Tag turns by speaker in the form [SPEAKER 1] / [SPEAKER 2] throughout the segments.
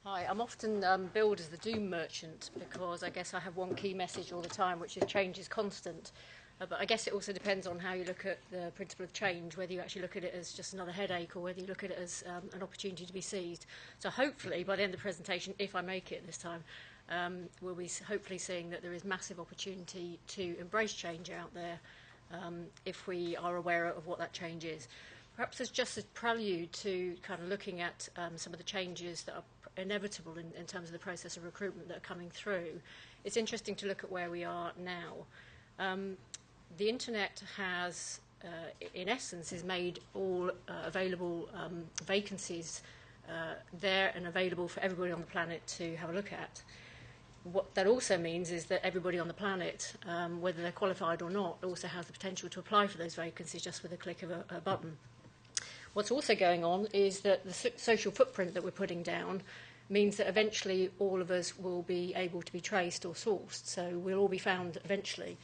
[SPEAKER 1] Hi, I'm often billed as the doom merchant because I guess I have one key message all the time, which is change is constant. But I guess it also depends on how you look at the principle of change, whether you actually look at it as just another headache or whether you look at it as an opportunity to be seized. So hopefully, by the end of the presentation, if I make it this time, we'll be hopefully seeing that there is massive opportunity to embrace change out there if we are aware of what that change is. Perhaps as just a prelude to kind of looking at some of the changes that are inevitable in terms of the process of recruitment that are coming through, it's interesting to look at where we are now. The internet has, in essence, has made all available vacancies there and available for everybody on the planet to have a look at. What that also means is that everybody on the planet, whether they're qualified or not, also has the potential to apply for those vacancies just with a click of a button. What's also going on is that the social footprint that we're putting down means that eventually all of us will be able to be traced or sourced, so we'll all be found eventually.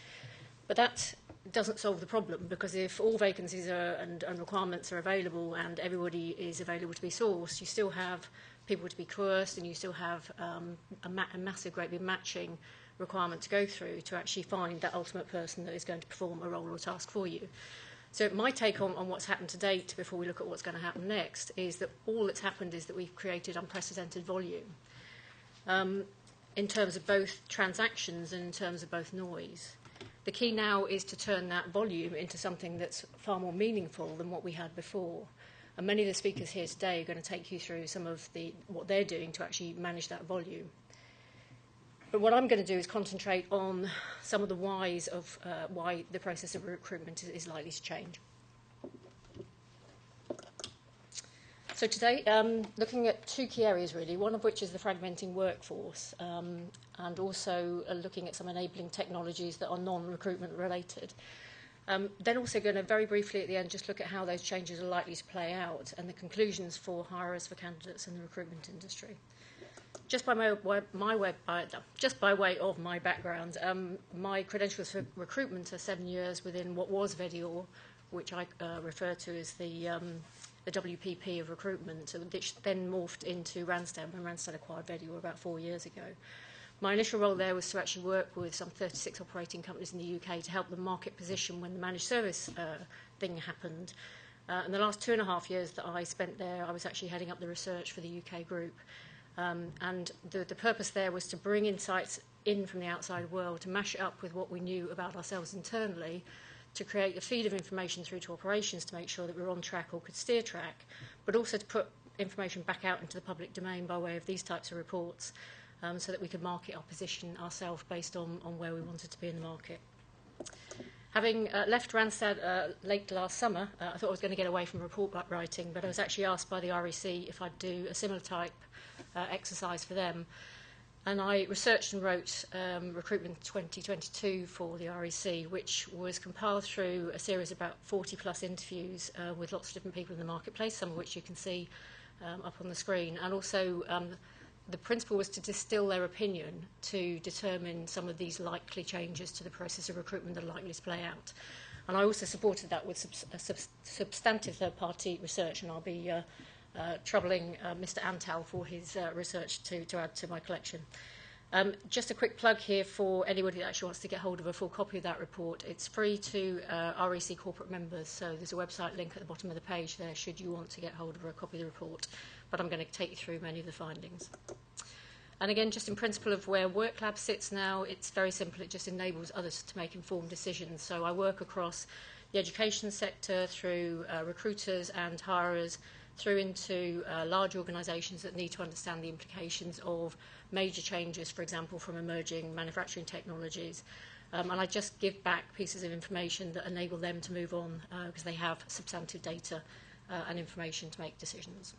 [SPEAKER 1] But that doesn't solve the problem, because if all vacancies and requirements are available and everybody is available to be sourced, you still have people to be coerced, and you still have a massive, great big matching requirement to go through to actually find that ultimate person that is going to perform a role or task for you. So my take on what's happened to date, before we look at what's going to happen next, is that all that's happened is that we've created unprecedented volume in terms of both transactions and in terms of both noise. The key now is to turn that volume into something that's far more meaningful than what we had before. And many of the speakers here today are going to take you through some of what they're doing to actually manage that volume. But what I'm going to do is concentrate on some of the whys of why the process of recruitment is likely to change. So today, looking at two key areas really, one of which is the fragmenting workforce, and also looking at some enabling technologies that are non-recruitment related. Then also going to very briefly at the end just look at how those changes are likely to play out and the conclusions for hirers, for candidates in the recruitment industry. Just by way of my background, my credentials for recruitment are 7 years within what was Vedior, which I refer to as the WPP of recruitment, which then morphed into Randstad when Randstad acquired Vedior about 4 years ago. My initial role there was to actually work with some 36 operating companies in the UK to help them market position when the managed service thing happened. In the last 2.5 years that I spent there, I was actually heading up the research for the UK group. And the purpose there was to bring insights in from the outside world, to mash it up with what we knew about ourselves internally, to create a feed of information through to operations to make sure that we were on track or could steer track, but also to put information back out into the public domain by way of these types of reports, so that we could market our position ourselves based on where we wanted to be in the market. Having left Randstad late last summer, I thought I was going to get away from report writing, but I was actually asked by the REC if I'd do a similar type exercise for them. And I researched and wrote Recruitment 2022 for the REC, which was compiled through a series of about 40-plus interviews with lots of different people in the marketplace, some of which you can see up on the screen. And also the principle was to distill their opinion to determine some of these likely changes to the process of recruitment that are likely to play out. And I also supported that with substantive third-party research, and I'll be troubling Mr. Antal for his research to add to my collection. Just a quick plug here for anybody that actually wants to get hold of a full copy of that report. It's free to REC corporate members, so there's a website link at the bottom of the page there should you want to get hold of a copy of the report. But I'm going to take you through many of the findings. And again, just in principle of where Worklab sits now, it's very simple. It just enables others to make informed decisions. So I work across the education sector through recruiters and hirers, through into large organisations that need to understand the implications of major changes, for example, from emerging manufacturing technologies. And I just give back pieces of information that enable them to move on because they have substantive data and information to make decisions.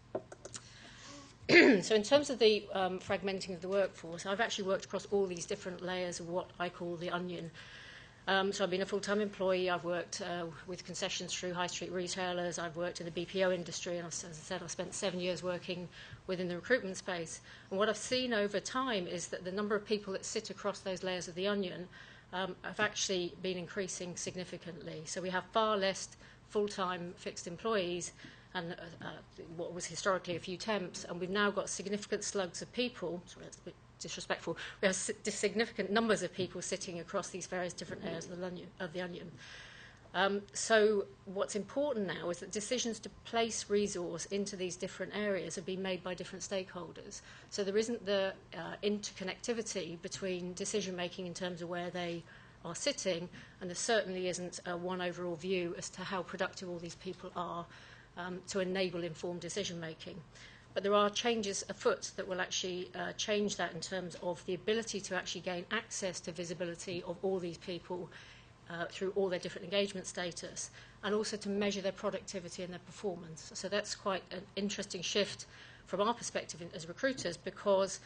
[SPEAKER 1] So in terms of the fragmenting of the workforce, I've actually worked across all these different layers of what I call the onion. So I've been a full-time employee, I've worked with concessions through high street retailers, I've worked in the BPO industry, and as I said, I've spent 7 years working within the recruitment space. And what I've seen over time is that the number of people that sit across those layers of the onion have actually been increasing significantly. So we have far less full-time fixed employees and what was historically a few temps, and we've now got significant slugs of people, sorry, that's a bit disrespectful, we have significant numbers of people sitting across these various different layers of the onion. So what's important now is that decisions to place resource into these different areas are being made by different stakeholders. So there isn't the interconnectivity between decision making in terms of where they are sitting, and there certainly isn't one overall view as to how productive all these people are to enable informed decision making. But there are changes afoot that will actually change that in terms of the ability to actually gain access to visibility of all these people through all their different engagement status, and also to measure their productivity and their performance. So that's quite an interesting shift from our perspective as recruiters, because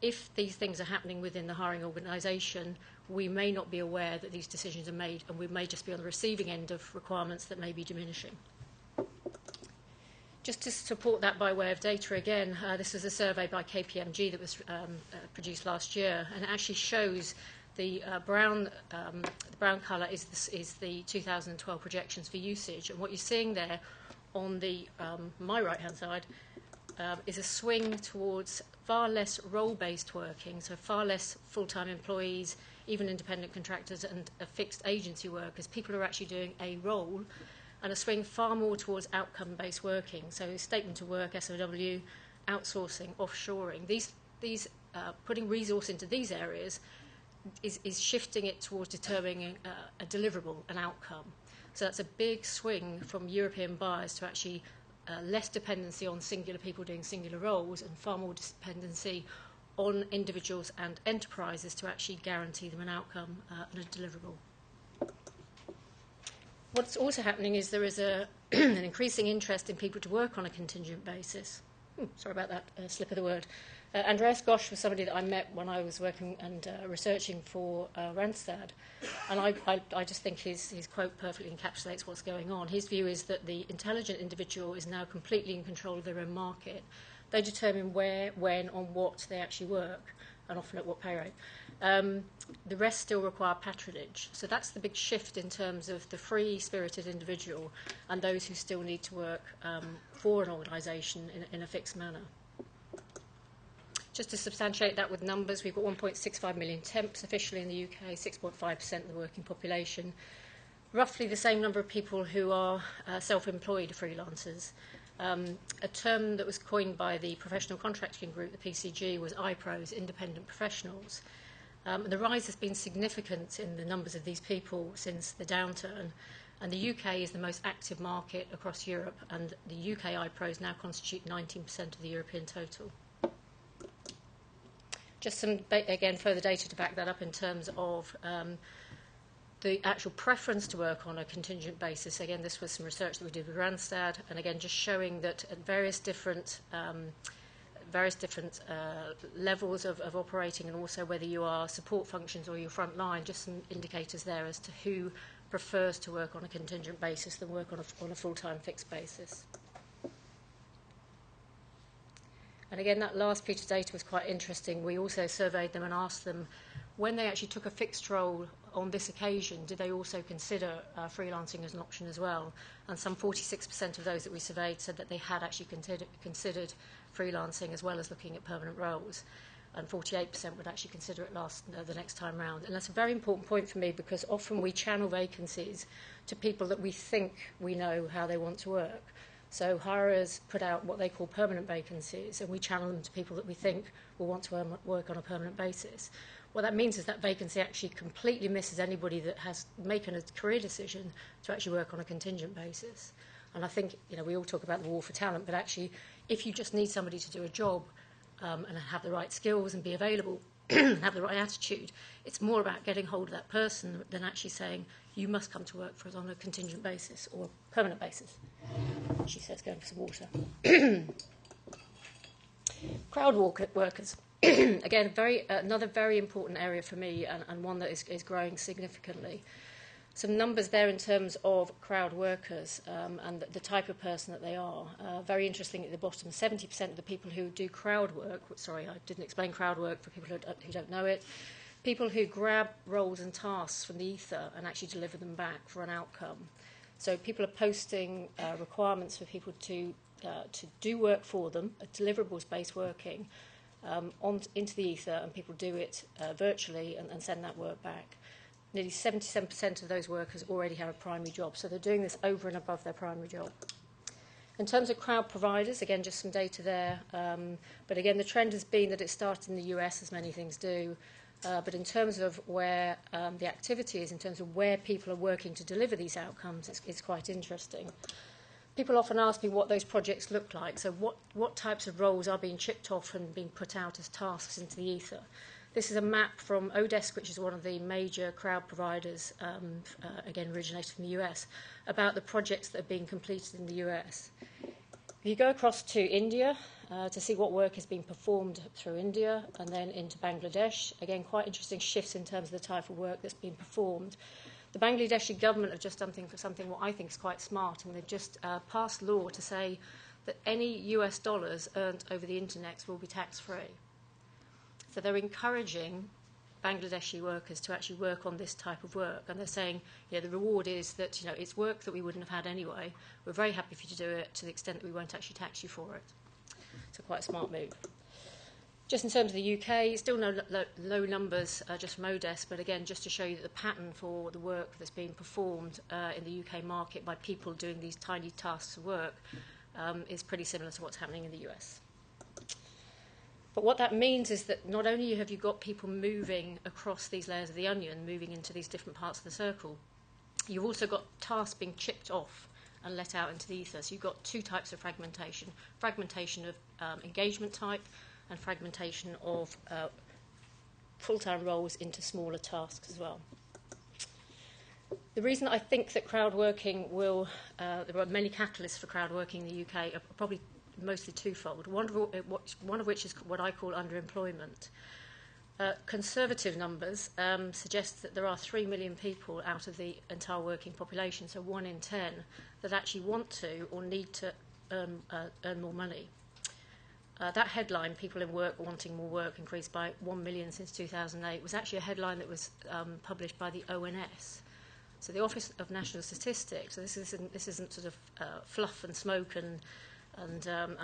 [SPEAKER 1] if these things are happening within the hiring organisation, we may not be aware that these decisions are made, and we may just be on the receiving end of requirements that may be diminishing. Just to support that by way of data again, this was a survey by KPMG that was produced last year, and it actually shows the brown colour is the 2012 projections for usage, and what you're seeing there on the my right-hand side is a swing towards far less role-based working, so far less full-time employees, even independent contractors and fixed agency workers, people who are actually doing a role, and a swing far more towards outcome-based working, so statement of work, SOW, outsourcing, offshoring. These putting resource into these areas is shifting it towards determining a deliverable, an outcome. So that's a big swing from European buyers to actually less dependency on singular people doing singular roles, and far more dependency on individuals and enterprises to actually guarantee them an outcome and a deliverable. What's also happening is there is an increasing interest in people to work on a contingent basis. Sorry about that slip of the word. Andreas Gosch was somebody that I met when I was working and researching for Randstad, and I just think his quote perfectly encapsulates what's going on. His view is that the intelligent individual is now completely in control of their own market. They determine where, when, on what they actually work, and often at what pay rate. The rest still require patronage. So that's the big shift in terms of the free-spirited individual and those who still need to work for an organisation in a fixed manner. Just to substantiate that with numbers, we've got 1.65 million temps officially in the UK, 6.5% of the working population, roughly the same number of people who are self-employed freelancers. A term that was coined by the professional contracting group, the PCG, was IPROs, independent professionals. The rise has been significant in the numbers of these people since the downturn, and the UK is the most active market across Europe, and the UK IPROs now constitute 19% of the European total. Just some, again, further data to back that up in terms of the actual preference to work on a contingent basis. Again, this was some research that we did with Randstad, and again, just showing that at various different levels of operating, and also whether you are support functions or your front line, just some indicators there as to who prefers to work on a contingent basis than work on a full-time fixed basis. And again, that last piece of data was quite interesting. We also surveyed them and asked them, when they actually took a fixed role on this occasion, did they also consider freelancing as an option as well? And some 46% of those that we surveyed said that they had actually considered freelancing as well as looking at permanent roles. And 48% would actually consider it the next time round. And that's a very important point for me, because often we channel vacancies to people that we think we know how they want to work. So hirers put out what they call permanent vacancies, and we channel them to people that we think will want to work on a permanent basis. What that means is that vacancy actually completely misses anybody that has making a career decision to actually work on a contingent basis. And I think, we all talk about the war for talent, but actually, if you just need somebody to do a job and have the right skills and be available, have the right attitude, it's more about getting hold of that person than actually saying, you must come to work for us on a contingent basis or a permanent basis. She says, going for some water. Crowd workers. Again, another very important area for me, and one that is growing significantly. Some numbers there in terms of crowd workers and the type of person that they are. Very interesting at the bottom, 70% of the people who do crowd work, sorry, I didn't explain crowd work for people who don't know it, people who grab roles and tasks from the ether and actually deliver them back for an outcome. So people are posting requirements for people to do work for them, deliverables-based working, into the ether, and people do it virtually and send that work back. Nearly 77% of those workers already have a primary job, so they're doing this over and above their primary job. In terms of crowd providers, again, just some data there, but again, the trend has been that it started in the US, as many things do, but in terms of where the activity is, in terms of where people are working to deliver these outcomes, it's quite interesting. People often ask me what those projects look like, so what types of roles are being chipped off and being put out as tasks into the ether. This is a map from Odesk, which is one of the major crowd providers, again originated from the US, about the projects that are being completed in the US. If you go across to India to see what work is being performed through India, and then into Bangladesh, again quite interesting shifts in terms of the type of work that's being performed. The Bangladeshi government have just done something what I think is quite smart, and they've just passed law to say that any US dollars earned over the internet will be tax-free. So they're encouraging Bangladeshi workers to actually work on this type of work, and they're saying, the reward is that it's work that we wouldn't have had anyway. We're very happy for you to do it to the extent that we won't actually tax you for it. So quite a smart move. Just in terms of the UK, still no low numbers just from Odesk, but again, just to show you that the pattern for the work that's being performed in the UK market by people doing these tiny tasks of work is pretty similar to what's happening in the US. But what that means is that not only have you got people moving across these layers of the onion, moving into these different parts of the circle, you've also got tasks being chipped off and let out into the ether. So you've got two types of fragmentation. Fragmentation of engagement type and fragmentation of full-time roles into smaller tasks as well. The reason I think that crowd working will, there are many catalysts for crowd working in the UK, are probably mostly twofold. One of which is what I call underemployment. Conservative numbers suggest that there are 3 million people out of the entire working population, so 1 in 10, that actually want to or need to earn more money. That headline, people in work wanting more work, increased by 1 million since 2008, was actually a headline that was published by the ONS. So the Office of National Statistics, so this isn't sort of fluff and smoke and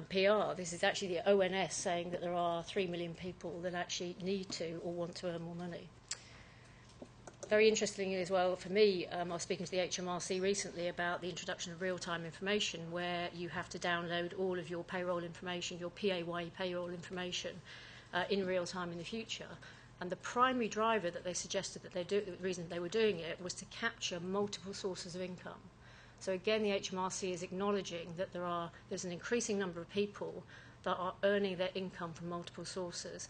[SPEAKER 1] PR. This is actually the ONS saying that there are 3 million people that actually need to or want to earn more money. Very interestingly as well for me, I was speaking to the HMRC recently about the introduction of real-time information, where you have to download all of your payroll information, your PAYE payroll information in real time in the future. And the primary driver that they suggested that the reason they were doing it was to capture multiple sources of income. So again, the HMRC is acknowledging that there's an increasing number of people that are earning their income from multiple sources.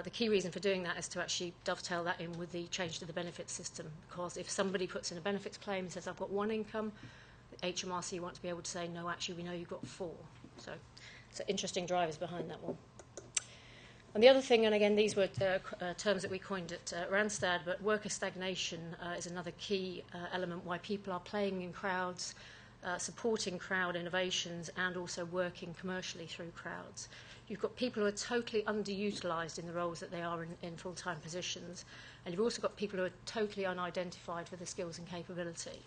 [SPEAKER 1] The key reason for doing that is to actually dovetail that in with the change to the benefits system, because if somebody puts in a benefits claim and says, I've got one income, the HMRC want to be able to say, no, actually, we know you've got 4. So interesting drivers behind that one. And the other thing, and again, these were terms that we coined at Randstad, but worker stagnation is another key element why people are playing in crowds, supporting crowd innovations, and also working commercially through crowds. You've got people who are totally underutilised in the roles that they are in full-time positions, and you've also got people who are totally unidentified for their skills and capability.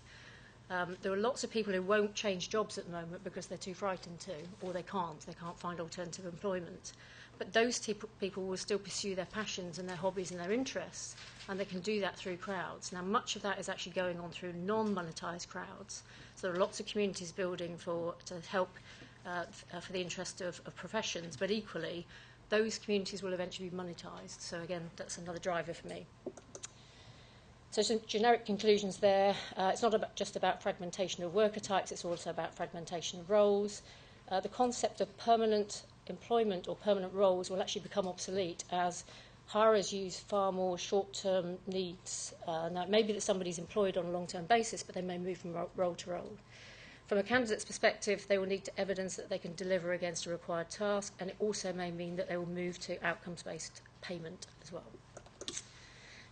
[SPEAKER 1] There are lots of people who won't change jobs at the moment because they're too frightened to, or they can't find alternative employment. But those people will still pursue their passions and their hobbies and their interests, and they can do that through crowds. Now, much of that is actually going on through non-monetised crowds. So there are lots of communities building to help for the interest of professions, but equally, those communities will eventually be monetised. So again, that's another driver for me. So some generic conclusions there. It's not just about fragmentation of worker types, it's also about fragmentation of roles. The concept of permanent employment or permanent roles will actually become obsolete as hirers use far more short-term needs. Now, it may be that somebody's employed on a long-term basis, but they may move from role to role. From a candidate's perspective, they will need to evidence that they can deliver against a required task, and it also may mean that they will move to outcomes-based payment as well.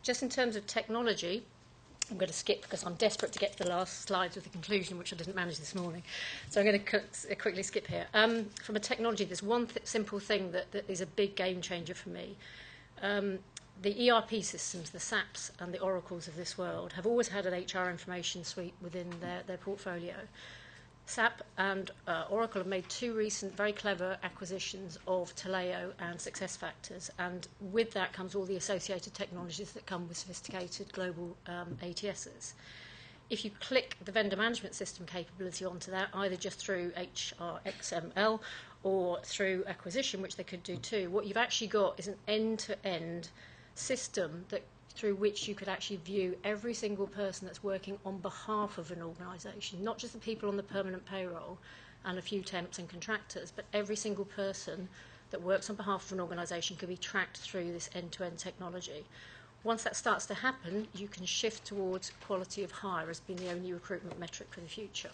[SPEAKER 1] Just in terms of technology, I'm going to skip because I'm desperate to get to the last slides with the conclusion, which I didn't manage this morning. So I'm going to quickly skip here. From a technology, there's one simple thing that is a big game changer for me. the ERP systems, the SAPs and the Oracles of this world have always had an HR information suite within their portfolio. SAP and Oracle have made two recent very clever acquisitions of Taleo and SuccessFactors, and with that comes all the associated technologies that come with sophisticated global ATSs. If you click the vendor management system capability onto that, either just through HRXML or through acquisition, which they could do too, what you've actually got is an end-to-end system through which you could actually view every single person that's working on behalf of an organisation, not just the people on the permanent payroll and a few temps and contractors, but every single person that works on behalf of an organisation could be tracked through this end-to-end technology. Once that starts to happen, you can shift towards quality of hire as being the only recruitment metric for the future.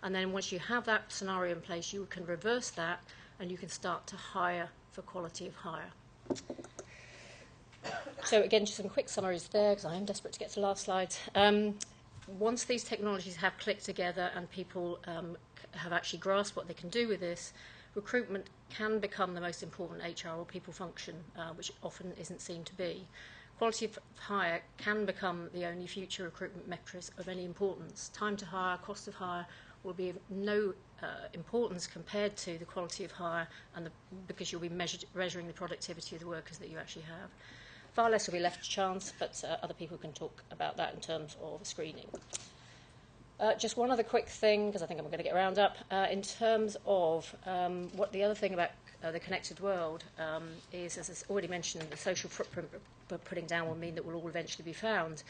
[SPEAKER 1] And then once you have that scenario in place, you can reverse that and you can start to hire for quality of hire. So again, just some quick summaries there, because I am desperate to get to the last slides. Once these technologies have clicked together and people have actually grasped what they can do with this, recruitment can become the most important HR or people function, which often isn't seen to be. Quality of hire can become the only future recruitment metrics of any importance. Time to hire, cost of hire will be of no importance compared to the quality of hire, and because you'll be measuring the productivity of the workers that you actually have. Far less will be left to chance, but other people can talk about that in terms of screening. Just one other quick thing, because I think I'm going to get round up. In terms of what the other thing about the connected world is, as I already mentioned, the social footprint we're putting down will mean that we'll all eventually be found.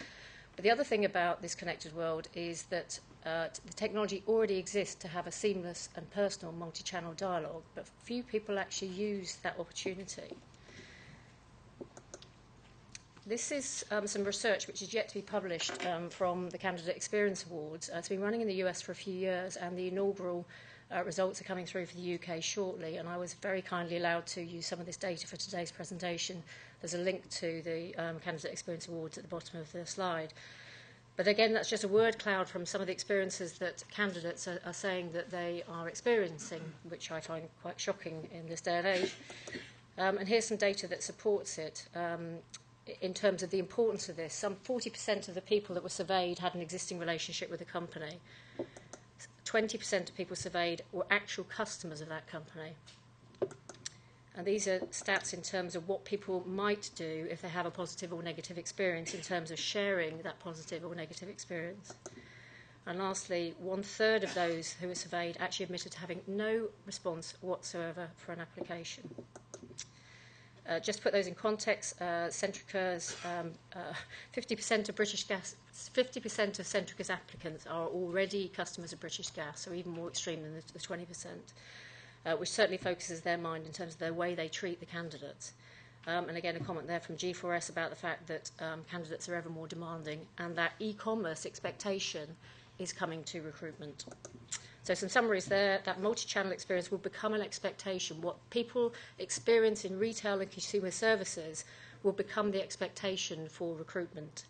[SPEAKER 1] But the other thing about this connected world is that the technology already exists to have a seamless and personal multi-channel dialogue, but few people actually use that opportunity. This is some research which is yet to be published from the Candidate Experience Awards. It's been running in the US for a few years, and the inaugural results are coming through for the UK shortly, and I was very kindly allowed to use some of this data for today's presentation. There's a link to the Candidate Experience Awards at the bottom of the slide. But again, that's just a word cloud from some of the experiences that candidates are saying that they are experiencing, which I find quite shocking in this day and age. And here's some data that supports it. In terms of the importance of this, some 40% of the people that were surveyed had an existing relationship with the company. 20% of people surveyed were actual customers of that company. And these are stats in terms of what people might do if they have a positive or negative experience in terms of sharing that positive or negative experience. And lastly, 1/3 of those who were surveyed actually admitted to having no response whatsoever for an application. Just to put those in context, Centrica's 50% of British Gas, 50% of Centrica's applicants are already customers of British Gas, so even more extreme than the 20%, which certainly focuses their mind in terms of the way they treat the candidates. And again, a comment there from G4S about the fact that candidates are ever more demanding, and that e-commerce expectation is coming to recruitment. So some summaries there. That multi-channel experience will become an expectation. What people experience in retail and consumer services will become the expectation for recruitment.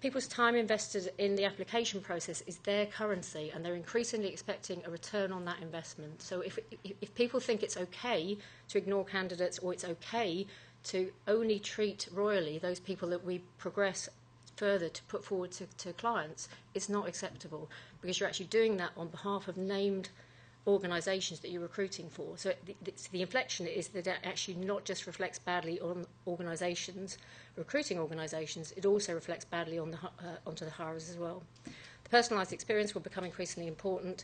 [SPEAKER 1] People's time invested in the application process is their currency, and they're increasingly expecting a return on that investment. So if people think it's okay to ignore candidates, or it's okay to only treat royally those people that we progress further to put forward to clients, it's not acceptable, because you're actually doing that on behalf of named organisations that you're recruiting for. So the inflection is that it actually not just reflects badly on organisations, recruiting organisations, it also reflects badly on onto the hirers as well. The personalised experience will become increasingly important,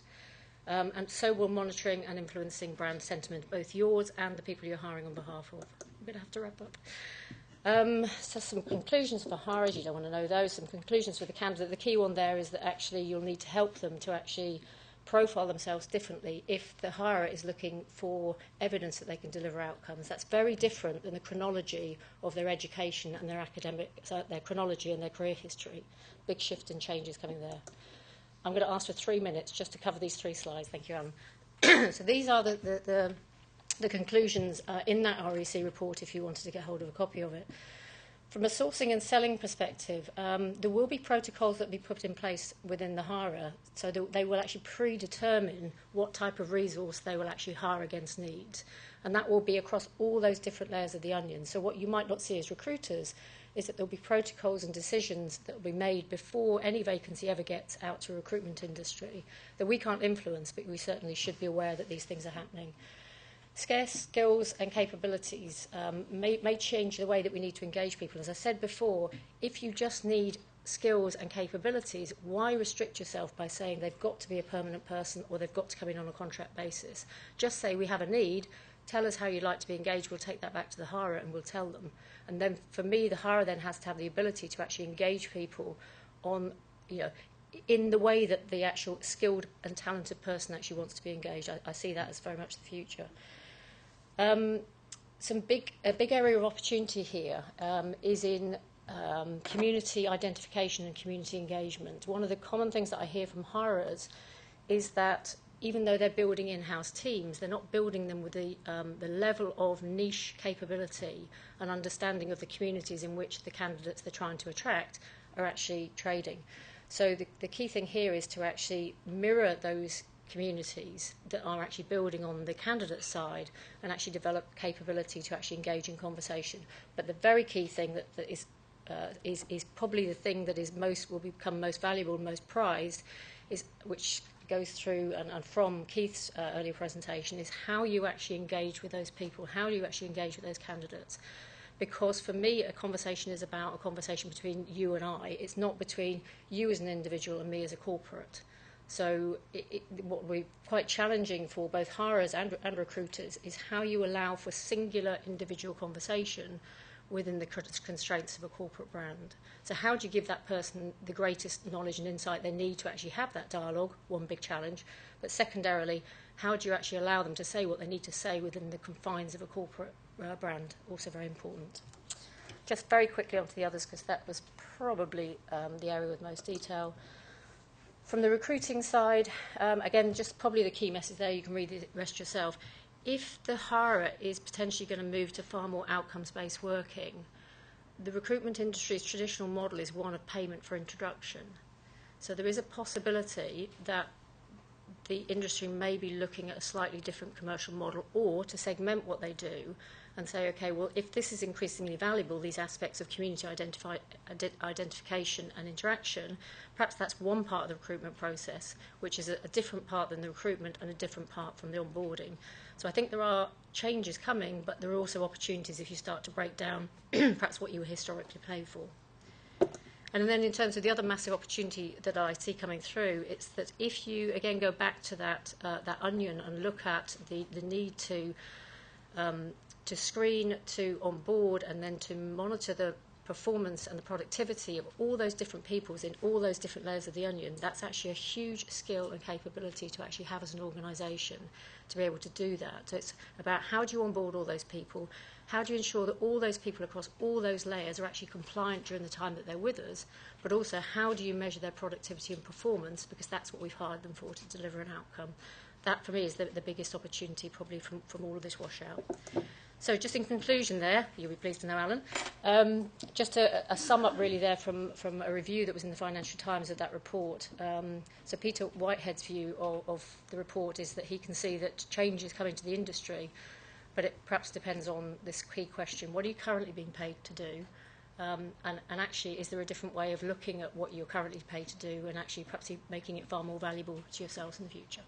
[SPEAKER 1] and so will monitoring and influencing brand sentiment, both yours and the people you're hiring on behalf of. I'm going to have to wrap up. So some conclusions for hirers, you don't want to know those. Some conclusions for the candidate. The key one there is that actually you'll need to help them to actually profile themselves differently if the hirer is looking for evidence that they can deliver outcomes. That's very different than the chronology of their education and their academic, so their chronology and their career history. Big shift and changes coming there. I'm going to ask for 3 minutes just to cover these 3 slides. Thank you, Alan. So these are the conclusions in that REC report if you wanted to get hold of a copy of it. From a sourcing and selling perspective, there will be protocols that will be put in place within the hirer, so that they will actually predetermine what type of resource they will actually hire against needs. And that will be across all those different layers of the onion. So what you might not see as recruiters is that there will be protocols and decisions that will be made before any vacancy ever gets out to recruitment industry that we can't influence, but we certainly should be aware that these things are happening. Scarce skills and capabilities may change the way that we need to engage people. As I said before, if you just need skills and capabilities, why restrict yourself by saying they've got to be a permanent person or they've got to come in on a contract basis? Just say we have a need, tell us how you'd like to be engaged, we'll take that back to the hirer and we'll tell them. And then for me, the hirer then has to have the ability to actually engage people on, in the way that the actual skilled and talented person actually wants to be engaged. I see that as very much the future. A big area of opportunity here is in community identification and community engagement. One of the common things that I hear from hirers is that even though they're building in-house teams, they're not building them with the level of niche capability and understanding of the communities in which the candidates they're trying to attract are actually trading. So the key thing here is to actually mirror those communities that are actually building on the candidate side and actually develop capability to actually engage in conversation. But the very key thing that is probably the thing that is will become most valuable and most prized, is which goes through and from Keith's earlier presentation, is how you actually engage with those people, how you actually engage with those candidates. Because for me, a conversation is about a conversation between you and I. It's not between you as an individual and me as a corporate. So what we're quite challenging for both hirers and recruiters is how you allow for singular individual conversation within the constraints of a corporate brand. So how do you give that person the greatest knowledge and insight they need to actually have that dialogue? One big challenge. But secondarily, how do you actually allow them to say what they need to say within the confines of a corporate brand? Also very important. Just very quickly onto the others, because that was probably the area with most detail. From the recruiting side, again, just probably the key message there, you can read the rest yourself. If the hirer is potentially going to move to far more outcomes-based working, the recruitment industry's traditional model is one of payment for introduction. So there is a possibility that the industry may be looking at a slightly different commercial model, or to segment what they do and say, okay, well, if this is increasingly valuable, these aspects of community identification and interaction, perhaps that's one part of the recruitment process, which is a different part than the recruitment and a different part from the onboarding. So I think there are changes coming, but there are also opportunities if you start to break down perhaps what you were historically paid for. And then in terms of the other massive opportunity that I see coming through, it's that if you, again, go back to that onion and look at the need to screen, to onboard, and then to monitor the performance and the productivity of all those different peoples in all those different layers of the onion, that's actually a huge skill and capability to actually have as an organisation to be able to do that. So it's about how do you onboard all those people, how do you ensure that all those people across all those layers are actually compliant during the time that they're with us, but also how do you measure their productivity and performance, because that's what we've hired them for, to deliver an outcome. That, for me, is the biggest opportunity probably from all of this washout. So just in conclusion there, you'll be pleased to know, Alan, just a sum up really there from a review that was in the Financial Times of that report. So Peter Whitehead's view of the report is that he can see that change is coming to the industry, but it perhaps depends on this key question: what are you currently being paid to do? And actually, is there a different way of looking at what you're currently paid to do and actually perhaps making it far more valuable to yourselves in the future?